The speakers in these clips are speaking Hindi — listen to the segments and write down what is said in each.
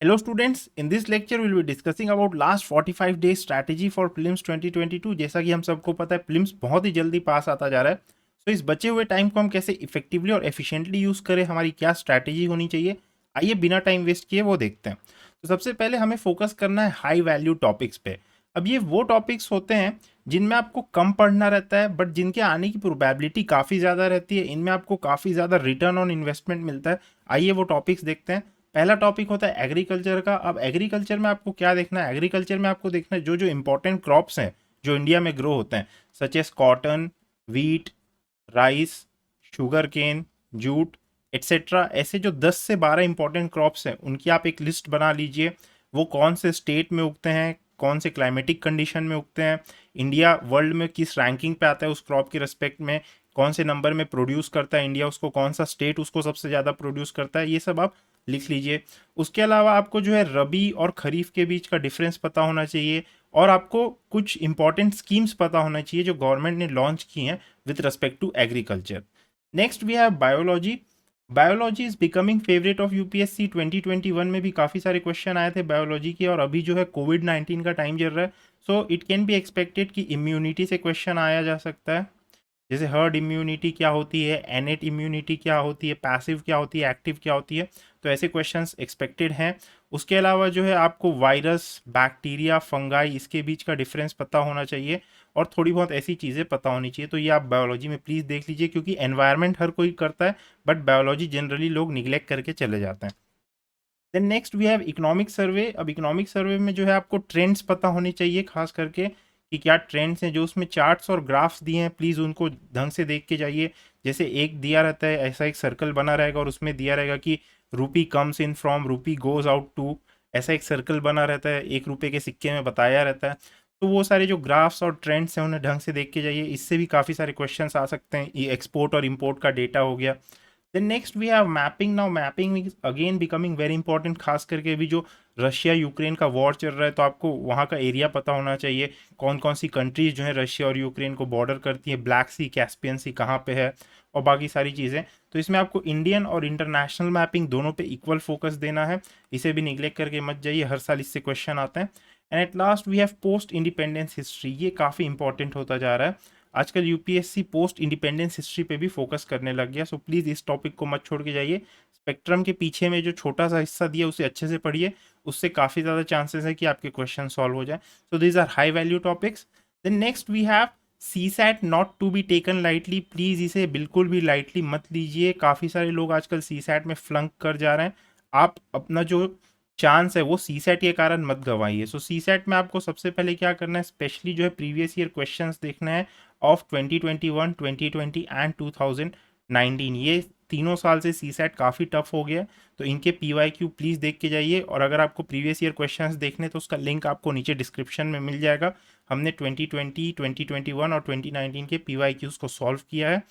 Hello students, in this lecture we'll be discussing about last 45 days strategy for prelims 2022। जैसा कि हम सबको पता है prelims बहुत ही जल्दी पास आता जा रहा है। तो इस बचे हुए टाइम को हम कैसे इफेक्टिवली और एफिशिएंटली यूज़ करें, हमारी क्या स्ट्रैटेजी होनी चाहिए, आइए बिना टाइम वेस्ट किए वो देखते हैं। तो सबसे पहले हमें फोकस करना है हाई वैल्यू टॉपिक्स पे। अब ये वो टॉपिक्स होते हैं जिनमें आपको कम पढ़ना रहता है बट जिनके आने की प्रोबेबिलिटी काफ़ी ज़्यादा रहती है, इनमें आपको काफ़ी ज़्यादा रिटर्न ऑन इन्वेस्टमेंट मिलता है। आइए वो टॉपिक्स देखते हैं। पहला टॉपिक होता है एग्रीकल्चर का। अब एग्रीकल्चर में आपको क्या देखना है, एग्रीकल्चर में आपको देखना है जो जो इंपॉर्टेंट क्रॉप्स हैं जो इंडिया में ग्रो होते हैं, such as cotton, wheat, rice, sugar cane, jute etcetera. ऐसे जो 10 से 12 इंपॉर्टेंट क्रॉप्स हैं उनकी आप एक लिस्ट बना लीजिए। वो कौन से स्टेट में उगते हैं, कौन से क्लाइमेटिक कंडीशन में उगते हैं, इंडिया वर्ल्ड में किस रैंकिंग पे आता है उस क्रॉप के रिस्पेक्ट में, कौन से नंबर में प्रोड्यूस करता है इंडिया उसको, कौन सा स्टेट उसको सबसे ज़्यादा प्रोड्यूस करता है, ये सब आप लिख लीजिए। उसके अलावा आपको जो है रबी और खरीफ के बीच का डिफरेंस पता होना चाहिए और आपको कुछ इंपॉर्टेंट स्कीम्स पता होना चाहिए जो गवर्नमेंट ने लॉन्च की हैं with respect to agriculture. Next we have biology. Biology is becoming favourite of UPSC. 2021 में भी काफ़ी सारे क्वेश्चन आए थे बायोलॉजी के, और अभी जो है कोविड 19 का टाइम चल रहा है, so it can be expected कि इम्यूनिटी से क्वेश्चन आया जा सकता है। जैसे हर्ड इम्यूनिटी क्या होती है, एनेट इम्यूनिटी क्या होती है, पैसिव क्या होती है, एक्टिव क्या होती है, तो ऐसे क्वेश्चंस एक्सपेक्टेड हैं। उसके अलावा जो है आपको वायरस, बैक्टीरिया, फंगाई, इसके बीच का डिफरेंस पता होना चाहिए और थोड़ी बहुत ऐसी चीज़ें पता होनी चाहिए। तो ये आप बायोलॉजी में प्लीज़ देख लीजिए, क्योंकि एनवायरनमेंट हर कोई करता है बट बायोलॉजी जनरली लोग निगलेक्ट करके चले जाते हैं। Then next we have economic survey. अब इकोनॉमिक सर्वे में जो है आपको ट्रेंड्स पता होने चाहिए, खास करके कि क्या ट्रेंड्स हैं। जो उसमें चार्ट्स और ग्राफ्स दिए हैं प्लीज़ उनको ढंग से देख के जाइए। जैसे एक दिया रहता है, ऐसा एक सर्कल बना रहेगा और उसमें दिया रहेगा कि रूपी कम्स इन फ्रॉम, रूपी गोज आउट टू, ऐसा एक सर्कल बना रहता है, 1 रुपये के सिक्के में बताया रहता है। तो वो सारे जो ग्राफ्स और ट्रेंड्स हैं उन्हें ढंग से देख के जाइए, इससे भी काफ़ी सारे क्वेश्चंस आ सकते हैं। ये एक्सपोर्ट और इम्पोर्ट का डेटा हो गया। Then next we have mapping. Now mapping is again becoming very important, खास करके अभी जो रशिया यूक्रेन का वॉर चल रहा है, तो आपको वहाँ का एरिया पता होना चाहिए, कौन कौन सी कंट्रीज जो है रशिया और यूक्रेन को बॉर्डर करती है, ब्लैक सी, कैस्पियन सी कहाँ पे है, और बाकी सारी चीज़ें। तो इसमें आपको इंडियन और इंटरनेशनल मैपिंग दोनों पे इक्वल फोकस देना है, इसे भी निगलेक्ट करके मत जाइए, हर साल इससे क्वेश्चन आते हैं। And at last we have post independence history. ये काफ़ी इंपॉर्टेंट होता जा रहा है आजकल, यूपीएससी पोस्ट इंडिपेंडेंस हिस्ट्री पे भी फोकस करने लग गया। सो प्लीज़ इस टॉपिक को मत छोड़ के जाइए। स्पेक्ट्रम के पीछे में जो छोटा सा हिस्सा दिया उसे अच्छे से पढ़िए, उससे काफ़ी ज़्यादा चांसेस है कि आपके क्वेश्चन सॉल्व हो जाए। So these are high value topics. Then next we have CSAT, not to be taken lightly. Please इसे बिल्कुल भी लाइटली मत लीजिए। काफ़ी सारे लोग आजकल सी सैट में फ्लंक कर जा रहे हैं। आप अपना जो चांस है वो सी सैट के कारण मत गंवाइए। सो सी सैट में आपको सबसे पहले क्या करना है, स्पेशली जो है प्रीवियस ईयर क्वेश्चंस देखना है ऑफ 2021, 2020 एंड 2019। ये तीनों साल से सी सैट काफ़ी टफ हो गया है, तो इनके पी वाई क्यू प्लीज़ देख के जाइए। और अगर आपको प्रीवियस ईयर क्वेश्चंस देखने तो उसका लिंक आपको नीचे डिस्क्रिप्शन में मिल जाएगा। हमने 2020, 2021 और 2019 के पी वाई क्यूज़ को सॉल्व किया है।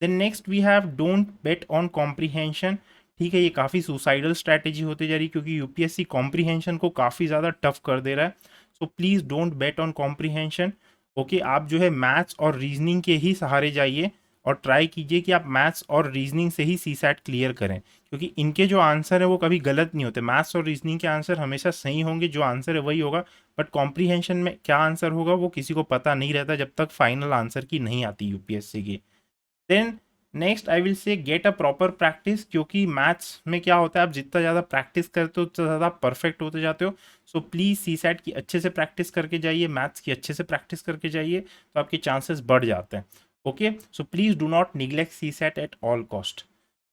Then next we have don't bet on comprehension. ठीक है, ये काफ़ी सुसाइडल स्ट्रैटेजी होती जा रही है, क्योंकि यूपीएससी कॉम्प्रीहेंशन को काफ़ी ज़्यादा टफ कर दे रहा है। So please don't bet on comprehension. Okay, आप जो है मैथ्स और रीजनिंग के ही सहारे जाइए और ट्राई कीजिए कि आप मैथ्स और रीजनिंग से ही सी सैट क्लियर करें, क्योंकि इनके जो आंसर है वो कभी गलत नहीं होते। मैथ्स और रीजनिंग के आंसर हमेशा सही होंगे, जो आंसर है वही होगा। बट कॉम्प्रीहेंशन में क्या आंसर होगा वो किसी को पता नहीं रहता जब तक फाइनल आंसर की नहीं आती यूपीएससी की। Then next I will say get a proper practice, क्योंकि मैथ्स में क्या होता है, आप जितना ज़्यादा प्रैक्टिस करते हो उतना ज़्यादा परफेक्ट होते जाते हो। सो प्लीज़ सी सैट की अच्छे से प्रैक्टिस करके जाइए, मैथ्स की अच्छे से प्रैक्टिस करके जाइए, तो आपके चांसेस बढ़ जाते हैं। Okay, so please do not neglect CSAT at all cost.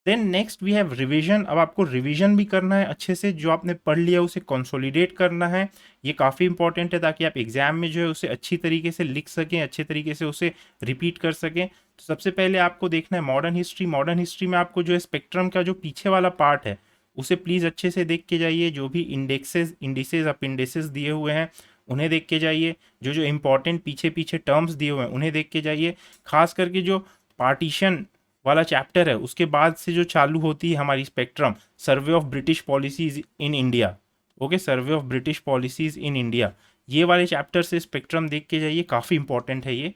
Then next we have revision. अब आपको रिवीजन भी करना है अच्छे से, जो आपने पढ़ लिया उसे कंसोलिडेट करना है। ये काफ़ी इंपॉर्टेंट है ताकि आप एग्जाम में जो है उसे अच्छी तरीके से लिख सकें, अच्छे तरीके से उसे रिपीट कर सकें। तो सबसे पहले आपको देखना है मॉडर्न हिस्ट्री। मॉडर्न हिस्ट्री में आपको जो है स्पेक्ट्रम का जो पीछे वाला पार्ट है उसे प्लीज़ अच्छे से देख के जाइए। जो भी इंडेक्सेस, इंडिसेस, अपेंडिसेस दिए हुए हैं उन्हें देख के जाइए। जो जो इंपॉर्टेंट पीछे पीछे टर्म्स दिए हुए हैं उन्हें देख के जाइए। खास करके जो पार्टीशन वाला चैप्टर है उसके बाद से जो चालू होती है हमारी spectrum, survey of British policies in India. Okay, survey of British policies in India, ये वाले चैप्टर से स्पेक्ट्रम देख के जाइए, काफ़ी इंपॉर्टेंट है ये।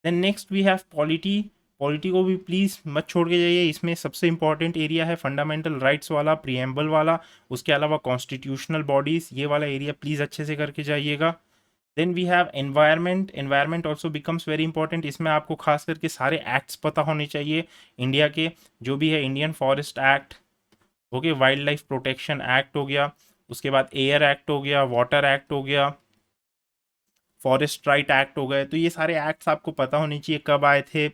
Then next we have polity. Polity को भी प्लीज़ मत छोड़ के जाइए, इसमें सबसे इंपॉर्टेंट एरिया है फंडामेंटल राइट्स वाला, प्रीएम्बल वाला, उसके अलावा कॉन्स्टिट्यूशनल बॉडीज़, ये वाला एरिया प्लीज़ अच्छे से करके जाइएगा। Then we have environment, environment also becomes very important, इसमें आपको खास करके सारे एक्ट्स पता होने चाहिए इंडिया के, जो भी है Indian forest act, okay, wild life protection act हो गया, उसके बाद एयर एक्ट हो गया, वाटर एक्ट हो गया, फॉरेस्ट राइट एक्ट हो गए, तो ये सारे एक्ट्स आपको पता होने चाहिए कब आए थे,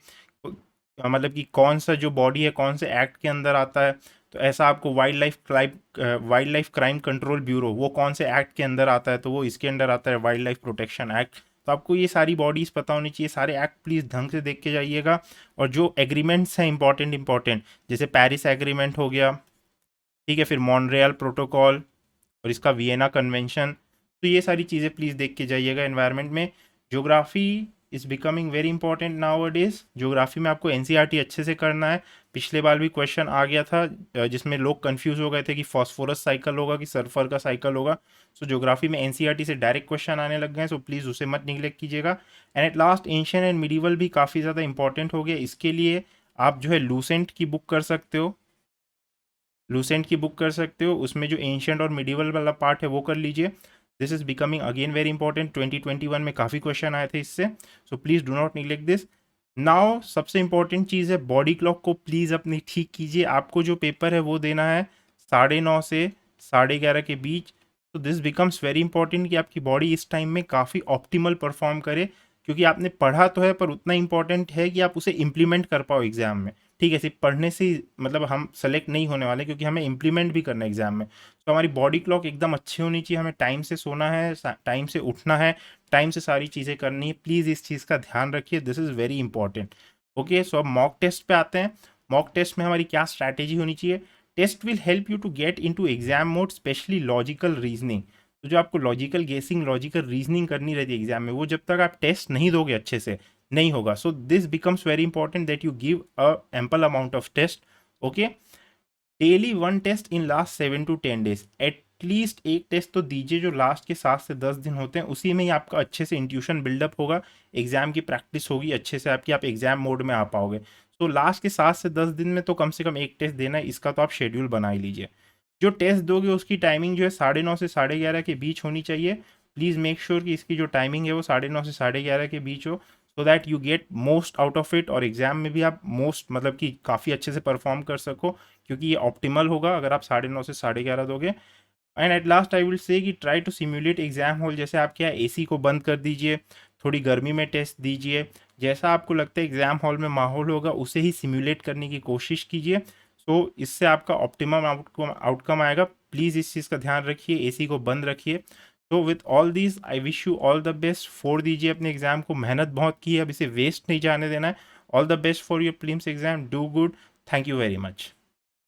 मतलब कि कौन सा जो बॉडी है कौन से एक्ट के अंदर आता है। तो ऐसा आपको wild life crime control bureau वो कौन से एक्ट के अंदर आता है, तो वो इसके अंदर आता है, वाइल्ड लाइफ प्रोटेक्शन एक्ट। तो आपको ये सारी बॉडीज़ पता होनी चाहिए, सारे एक्ट प्लीज़ ढंग से देख के जाइएगा। और जो एग्रीमेंट्स हैं इंपॉर्टेंट, जैसे पेरिस एग्रीमेंट हो गया, ठीक है, फिर मॉन्ट्रियल प्रोटोकॉल और इसका वियना कन्वेंशन, तो ये सारी चीज़ें प्लीज़ देख के जाइएगा एनवायरनमेंट में। Geography is becoming very important now days, geography में आपको एनसीईआरटी अच्छे से करना है। पिछले बार भी क्वेश्चन आ गया था जिसमें लोग कंफ्यूज हो गए थे कि फॉस्फोरस साइकिल होगा कि सल्फर का साइकिल होगा। सो ज्योग्राफी में एनसीईआरटी से डायरेक्ट क्वेश्चन आने लग गए हैं, सो प्लीज़ उसे मत निगलेक्ट कीजिएगा। And at last ancient and medieval भी काफ़ी ज़्यादा इंपॉर्टेंट हो गया, इसके लिए आप जो है लूसेंट की बुक कर सकते हो, लूसेंट की बुक कर सकते हो, उसमें जो एंशियंट और मिडिवल वाला पार्ट है वो कर लीजिए। This is becoming again very important, 2021 में काफ़ी क्वेश्चन आए थे इससे, सो please do not neglect this. Now सबसे इंपॉर्टेंट चीज़ है बॉडी क्लॉक को प्लीज़ अपनी ठीक कीजिए। आपको जो पेपर है वो देना है 9:30 से 11:30 के बीच। तो दिस बिकम्स वेरी इंपॉर्टेंट कि आपकी बॉडी इस टाइम में काफ़ी ऑप्टिमल परफॉर्म करे, क्योंकि आपने पढ़ा तो है पर उतना इंपॉर्टेंट है कि आप उसे इम्प्लीमेंट कर पाओ एग्जाम में। ठीक है, सिर्फ पढ़ने से मतलब हम सेलेक्ट नहीं होने वाले, क्योंकि हमें इम्प्लीमेंट भी करना है एग्जाम में। तो हमारी बॉडी क्लॉक एकदम अच्छी होनी चाहिए, हमें टाइम से सोना है, टाइम से उठना है, टाइम से सारी चीज़ें करनी है, प्लीज़ इस चीज़ का ध्यान रखिए, this is very important. Okay, so अब मॉक टेस्ट पे आते हैं। मॉक टेस्ट में हमारी क्या स्ट्रैटेजी होनी चाहिए? Test will help you to get into exam mode, specially logical reasoning. तो जो आपको लॉजिकल गेसिंग, लॉजिकल रीजनिंग करनी रहती है एग्जाम में, वो जब तक आप टेस्ट नहीं दोगे अच्छे से नहीं होगा। So this becomes very important that you give a ample amount of test. Okay, daily 1 test in last 7 to 10 days, at least एक टेस्ट तो दीजिए जो लास्ट के 7 से 10 दिन होते हैं, उसी में ही आपका अच्छे से इंट्यूशन बिल्डअप होगा, एग्जाम की प्रैक्टिस होगी अच्छे से आपकी, आप एग्जाम मोड में आ पाओगे। तो लास्ट के 7 से 10 दिन में तो कम से कम एक टेस्ट देना है, इसका तो आप शेड्यूल बना ही लीजिए। जो टेस्ट दोगे उसकी टाइमिंग जो है 9:30 से 11:30 के बीच होनी चाहिए। प्लीज़ मेक श्योर कि इसकी जो टाइमिंग है वो 9:30 से 11:30 के बीच हो, so that you get most out of it, और एग्जाम में भी आप मोस्ट मतलब कि काफ़ी अच्छे से परफॉर्म कर सको, क्योंकि ये ऑप्टिमल होगा अगर आप 9:30 से 11:30 दोगे। And at last I will say कि try to simulate exam hall, जैसे आप क्या एसी को बंद कर दीजिए, थोड़ी गर्मी में टेस्ट दीजिए, जैसा आपको लगता है एग्जाम हॉल में माहौल होगा उसे ही सिमुलेट करने की कोशिश कीजिए। सो इससे आपका ऑप्टिमम आउटकम आएगा। प्लीज़ इस चीज़ का ध्यान रखिए, एसी को बंद रखिए। तो with all these I wish you all the best, फोड़ दीजिए अपने एग्जाम को, मेहनत बहुत की है, अब इसे वेस्ट नहीं जाने देना है। All the best for your prelims exam, do good, thank you very much.